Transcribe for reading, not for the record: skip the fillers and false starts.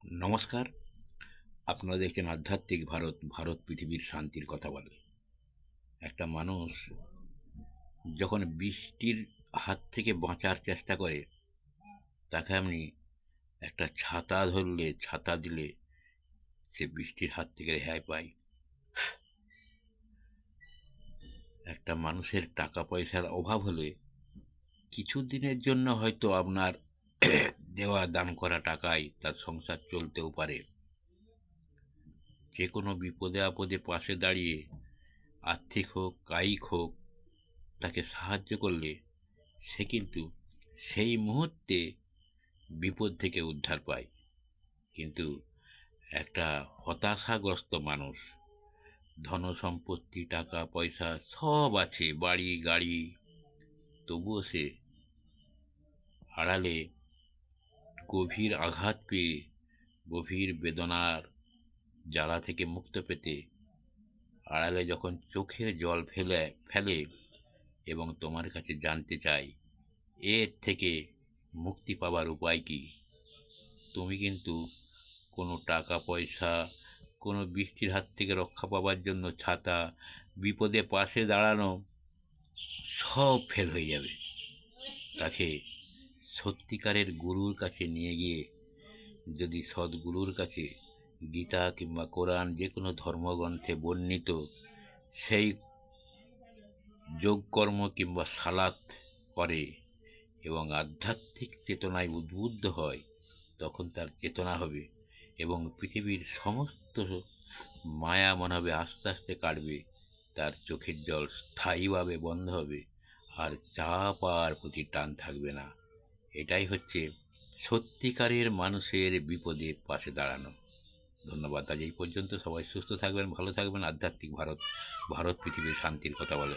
নমস্কার। আপনারা দেখছেন আধ্যাত্মিক ভারত, ভারত পৃথিবীর শান্তির কথা বলে। একটা মানুষ যখন বৃষ্টির হাত থেকে বাঁচার চেষ্টা করে, তাকে আপনি একটা ছাতা ধরলে, ছাতা দিলে সে বৃষ্টির হাত থেকে রেহাই পায়। একটা মানুষের টাকা পয়সার অভাব হলে কিছু দিনের জন্য হয়তো আপনার দেওয়া দান করা টাকায় তার সংসার চলতেও পারে। যে কোনো বিপদে আপদে পাশে দাঁড়িয়ে আর্থিক হোক, কায়িক হোক, তাকে সাহায্য করলে সে কিন্তু সেই মুহূর্তে বিপদ থেকে উদ্ধার পায়। কিন্তু একটা হতাশাগ্রস্ত মানুষ, ধন সম্পত্তি, টাকা পয়সা সব আছে, বাড়ি গাড়ি, তবুও সে আড়ালে গভীর আঘাত পেয়ে, গভীর বেদনার জ্বালা থেকে মুক্ত পেতে আড়ালে যখন চোখের জল ফেলে এবং তোমার কাছে জানতে চাই এর থেকে মুক্তি পাবার উপায় কি, তুমি কিন্তু কোনো টাকা পয়সা, কোনো বৃষ্টির হাত থেকে রক্ষা পাবার জন্য ছাতা, বিপদে পাশে দাঁড়ানো সব ফেল হয়ে যাবে। তাকে সত্যিকারের গুরুর কাছে নিয়ে গিয়ে, যদি সদ্গুরুর কাছে গীতা কিংবা কোরআন, যে কোনো ধর্মগ্রন্থে বর্ণিত সেই যোগকর্ম কিংবা সালাত করে এবং আধ্যাত্মিক চেতনায় উদ্বুদ্ধ হয়, তখন তার চেতনা হবে এবং পৃথিবীর সমস্ত মায়া মনে হবে আস্তে আস্তে কাটবে, তার চোখের জল স্থায়ীভাবে বন্ধ হবে, আর চা পাওয়ার প্রতি টান থাকবে না। এটাই হচ্ছে সত্যিকারের মানুষের বিপদে পাশে দাঁড়ানো। ধন্যবাদ। আজ এই পর্যন্ত। সবাই সুস্থ থাকবেন, ভালো থাকবেন। আধ্যাত্মিক ভারত, ভারত পৃথিবীর শান্তির কথা বলে।